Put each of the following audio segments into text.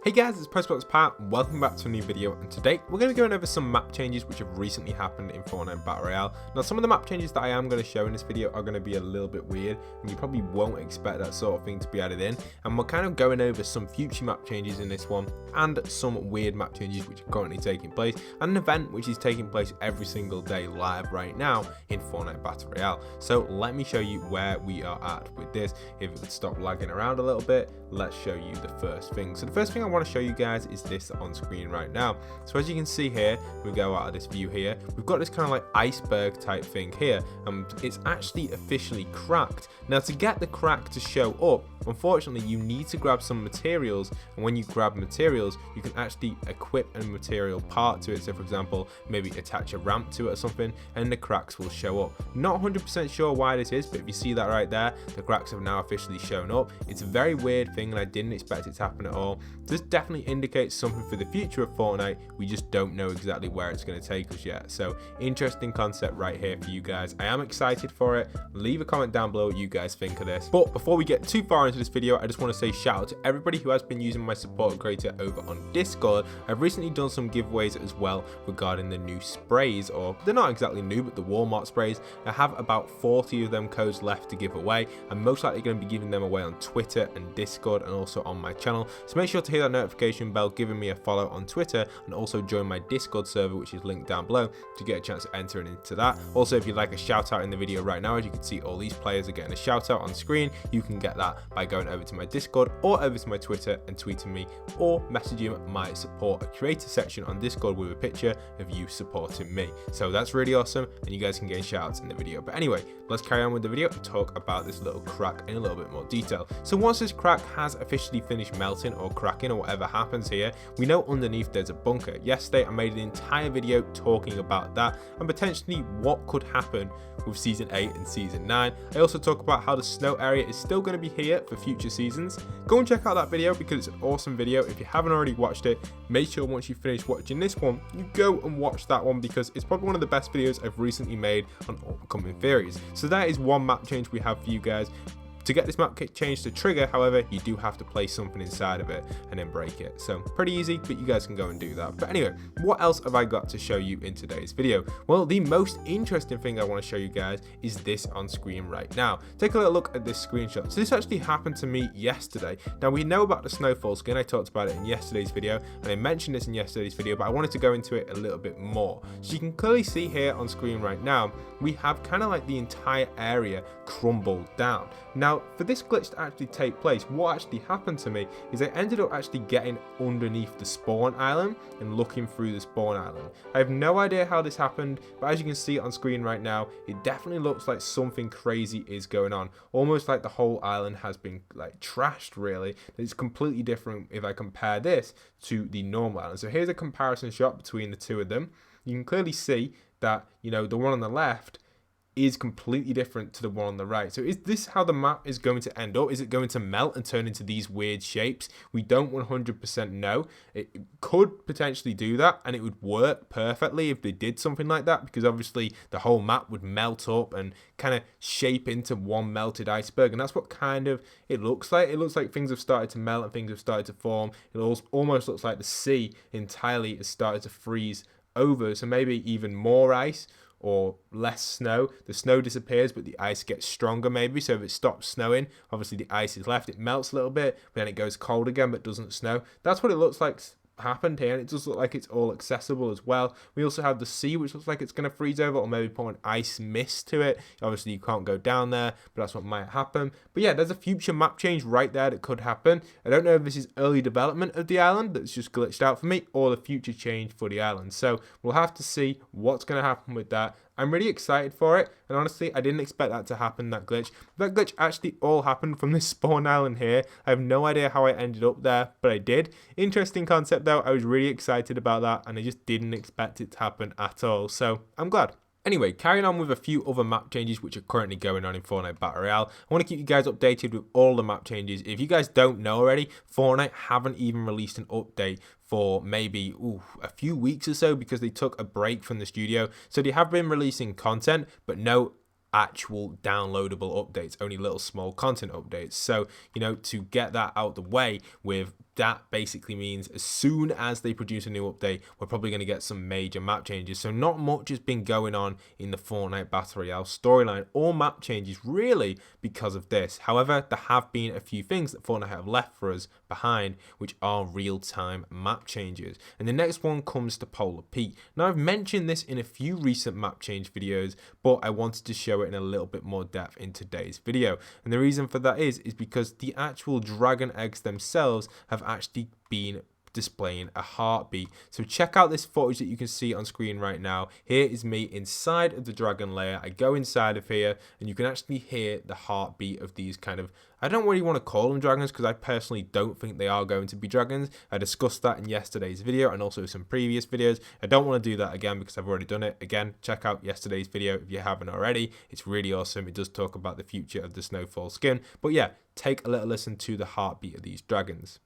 Hey guys, it's postboxpat, welcome back to a new video, and today we're going to be going over some map changes which have recently happened in Fortnite Battle Royale. Now some of the map changes that I am going to show in this video are going to be a little bit weird, and you probably won't expect that sort of thing to be added in, and we're kind of going over some future map changes in this one, and some weird map changes which are currently taking place, and an event which is taking place every single day live right now in Fortnite Battle Royale. So let me show you where we are at with this. If it would stop lagging around a little bit, let's show you the first thing. So the first thing I want to show you guys is this on screen right now. So as you can see here, we go out of this view here, we've got this kind of like iceberg type thing here, and it's actually officially cracked. Now to get the crack to show up, unfortunately you need to grab some materials, and when you grab materials you can actually equip a material part to it. So for example, maybe attach a ramp to it or something, and the cracks will show up. Not 100% sure why this is, but if you see that right there, the cracks have now officially shown up. It's a very weird thing and I didn't expect it to happen at all. This definitely indicates something for the future of Fortnite. We just don't know exactly where it's going to take us yet. So interesting concept right here for you guys. I am excited for it. Leave a comment down below what you guys think of this. But before we get too far into this video, I just want to say shout out to everybody who has been using my support creator over on Discord. I've recently done some giveaways as well regarding the new sprays, or they're not exactly new, but the Walmart sprays. I have about 40 of them codes left to give away. I'm most likely going to be giving them away on Twitter and Discord, and also on my channel. So make sure to hit that notification bell, giving me a follow on Twitter, and also join my Discord server, which is linked down below, to get a chance to enter into that. Also, if you'd like a shout out in the video right now, as you can see all these players are getting a shout out on screen, you can get that by going over to my Discord or over to my Twitter and tweeting me, or messaging my support a creator section on Discord with a picture of you supporting me. So that's really awesome, and you guys can get shout outs in the video. But anyway, let's carry on with the video and talk about this little crack in a little bit more detail. So once this crack has officially finished melting or cracking, or whatever happens here, we know underneath there's a bunker. Yesterday I made an entire video talking about that and potentially what could happen with season 8 and season 9. I also talk about how the snow area is still going to be here for future seasons. Go and check out that video because it's an awesome video. If you haven't already watched it, make sure once you finish watching this one, you go and watch that one, because it's probably one of the best videos I've recently made on upcoming theories. So that is one map change we have for you guys. To get this map change to trigger, however, you do have to place something inside of it and then break it. So pretty easy, but you guys can go and do that. But anyway, what else have I got to show you in today's video? Well, the most interesting thing I want to show you guys is this on screen right now. Take a little look at this screenshot. So this actually happened to me yesterday. Now we know about the snowfall skin. I talked about it in yesterday's video, and I mentioned this in yesterday's video, but I wanted to go into it a little bit more. So you can clearly see here on screen right now, we have kind of like the entire area crumbled down. Now, for this glitch to actually take place, what actually happened to me is I ended up actually getting underneath the spawn island and looking through the spawn island. I have no idea how this happened, but as you can see on screen right now, it definitely looks like something crazy is going on. Almost like the whole island has been like trashed, really. It's completely different if I compare this to the normal island. So here's a comparison shot between the two of them. You can clearly see that, you know, the one on the left is completely different to the one on the right. So is this how the map is going to end up? Is it going to melt and turn into these weird shapes? We don't 100% know. It could potentially do that, and it would work perfectly if they did something like that, because obviously the whole map would melt up and kind of shape into one melted iceberg, and that's what kind of it looks like. It looks like things have started to melt and things have started to form. It almost looks like the sea entirely has started to freeze over, so maybe even more ice or less snow. The snow disappears, but the ice gets stronger maybe. So if it stops snowing, obviously the ice is left. It melts a little bit, but then it goes cold again, but doesn't snow. That's what it looks like happened here, and it does look like it's all accessible as well. We also have the sea, which looks like it's going to freeze over, or maybe put an ice mist to it. Obviously you can't go down there, but that's what might happen. But yeah, there's a future map change right there that could happen. I don't know if this is early development of the island that's just glitched out for me, or the future change for the island. So we'll have to see what's going to happen with that. I'm really excited for it, and honestly, I didn't expect that to happen, that glitch. That glitch actually all happened from this spawn island here. I have no idea how I ended up there, but I did. Interesting concept though. I was really excited about that, and I just didn't expect it to happen at all, so I'm glad. Anyway, carrying on with a few other map changes which are currently going on in Fortnite Battle Royale. I want to keep you guys updated with all the map changes. If you guys don't know already, Fortnite haven't even released an update for maybe a few weeks or so, because they took a break from the studio. So they have been releasing content, but no actual downloadable updates, only little small content updates. So, you know, to get that out the way with that basically means as soon as they produce a new update, we're probably going to get some major map changes. So not much has been going on in the Fortnite Battle Royale storyline or map changes really because of this. However, there have been a few things that Fortnite have left for us behind, which are real-time map changes. And the next one comes to Polar Peak. Now, I've mentioned this in a few recent map change videos, but I wanted to show it in a little bit more depth in today's video. And the reason for that is because the actual dragon eggs themselves have actually been displaying a heartbeat. So check out this footage that you can see on screen right now. Here is me inside of the dragon lair. I go inside of here and you can actually hear the heartbeat of these kind of, I don't really want to call them dragons because I personally don't think they are going to be dragons. I discussed that in yesterday's video and also some previous videos. I don't want to do that again because I've already done it. Again, check out yesterday's video if you haven't already. It's really awesome. It does talk about the future of the snowfall skin. But yeah, take a little listen to the heartbeat of these dragons.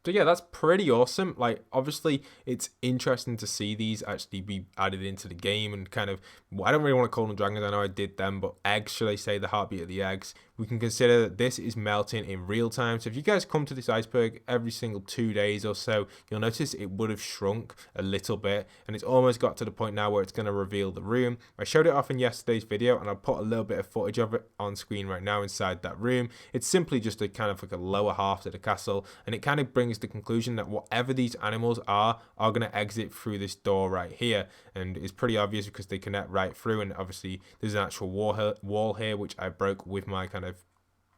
So yeah, that's pretty awesome. Like, obviously, it's interesting to see these actually be added into the game and kind of, I don't really want to call them dragons, I know I did them, but eggs, should I say, the heartbeat of the eggs. We can consider that this is melting in real time. So if you guys come to this iceberg every single 2 days or so, you'll notice it would have shrunk a little bit, and it's almost got to the point now where it's going to reveal the room. I showed it off in yesterday's video, and I'll put a little bit of footage of it on screen right now inside that room. It's simply just a kind of like a lower half to the castle, and it kind of brings the conclusion that whatever these animals are going to exit through this door right here, and it's pretty obvious because they connect right through. And obviously there's an actual wall here which I broke with my kind of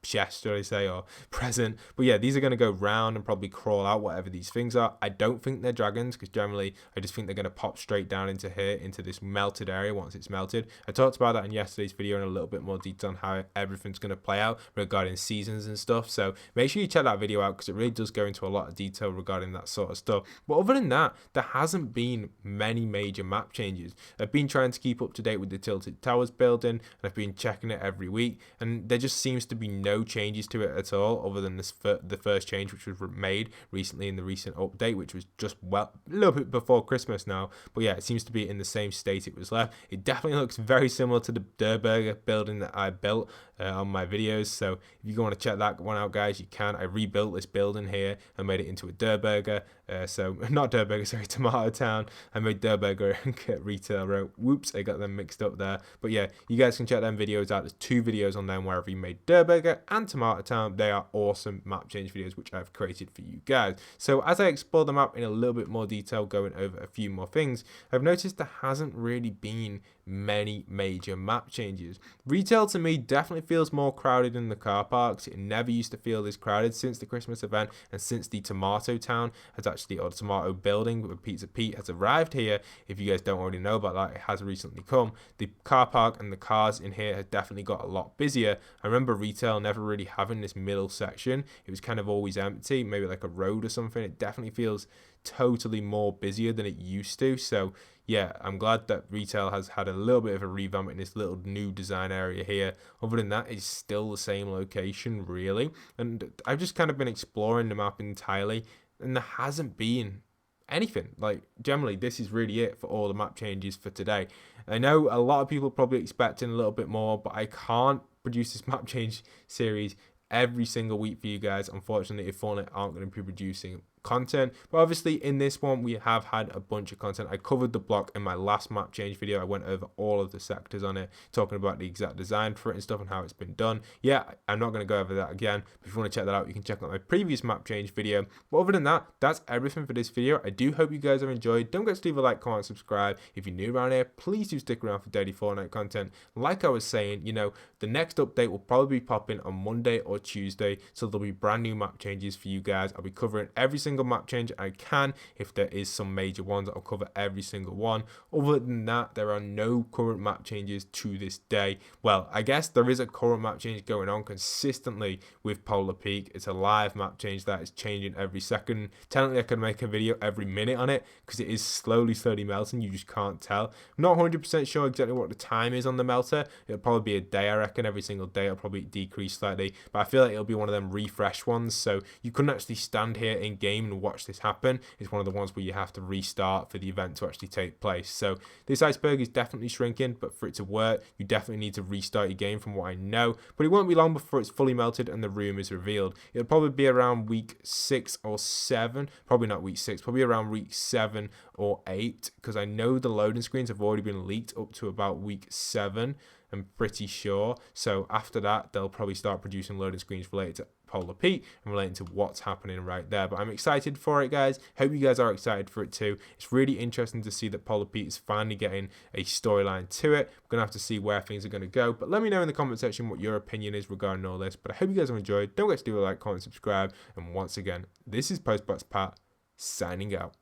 chest, should I say, or present. But yeah, these are going to go round and probably crawl out, whatever these things are. I don't think they're dragons because generally I just think they're going to pop straight down into here, into this melted area once it's melted. I talked about that in yesterday's video in a little bit more detail on how everything's going to play out regarding seasons and stuff. So make sure you check that video out because it really does go into a lot of detail regarding that sort of stuff. But other than that, there hasn't been many major map changes. I've been trying to keep up to date with the Tilted Towers building, and I've been checking it every week, and there just seems to be no changes to it at all, other than the first change which was made recently in the recent update, which was just, well, a little bit before Christmas now. But yeah, it seems to be in the same state it was left. It definitely looks very similar to the Durburger building that I built on my videos. So if you want to check that one out, guys, you can. I rebuilt this building here and made it into a Durburger. So not Durburger, sorry, Tomato Town. I made Durburger and Retail Row. Whoops, I got them mixed up there. But yeah, you guys can check them videos out. There's 2 videos on them where I've remade Durburger and Tomato Town. They are awesome map change videos which I've created for you guys. So as I explore the map in a little bit more detail, going over a few more things, I've noticed there hasn't really been many major map changes. Retail to me definitely feels more crowded than the car parks. It never used to feel this crowded since the Christmas event and since the Tomato Town has actually, or the Tomato Building with Pizza Pete has arrived here. If you guys don't already know about that, it has recently come. The car park and the cars in here have definitely got a lot busier. I remember retail never really having this middle section. It was kind of always empty, maybe like a road or something. It definitely feels totally more busier than it used to. So yeah, I'm glad that retail has had a little bit of a revamp in this little new design area here. Other than that, it's still the same location really, and I've just kind of been exploring the map entirely, and there hasn't been anything. Like, generally this is really it for all the map changes for today. I know a lot of people are probably expecting a little bit more, but I can't produce this map change series every single week for you guys, unfortunately, if Fortnite aren't going to be producing content. But obviously in this one we have had a bunch of content. I covered the block in my last map change video. I went over all of the sectors on it, talking about the exact design for it and stuff and how it's been done. Yeah, I'm not going to go over that again, but if you want to check that out, you can check out my previous map change video. But other than that, that's everything for this video. I do hope you guys have enjoyed. Don't forget to leave a like, comment, subscribe. If you're new around here, please do stick around for daily Fortnite content. Like I was saying, you know, the next update will probably be popping on Monday or Tuesday, so there'll be brand new map changes for you guys. I'll be covering every single single map change I can. If there is some major ones, I'll cover every single one. Other than that, there are no current map changes to this day. Well, I guess there is a current map change going on consistently with Polar Peak. It's a live map change that is changing every second. Technically, I could make a video every minute on it because it is slowly melting. You just can't tell. I'm not 100% sure exactly what the time is on the melter. It'll probably be a day, I reckon. Every single day it'll probably decrease slightly, but I feel like it'll be one of them refresh ones, so you couldn't actually stand here in game and watch this happen. It's one of the ones where you have to restart for the event to actually take place. So this iceberg is definitely shrinking, but for it to work, you definitely need to restart your game from what I know. But it won't be long before it's fully melted and the room is revealed. It'll probably be around week 6 or 7, probably not week 6, probably around week 7 or 8, because I know the loading screens have already been leaked up to about week 7. I'm pretty sure. So after that, they'll probably start producing loading screens related to Polar Peak and relating to what's happening right there. But I'm excited for it, guys. Hope you guys are excited for it too. It's really interesting to see that Polar Peak is finally getting a storyline to it. We're going to have to see where things are going to go. But let me know in the comment section what your opinion is regarding all this. But I hope you guys have enjoyed. Don't forget to do a like, comment, subscribe. And once again, this is postboxpat signing out.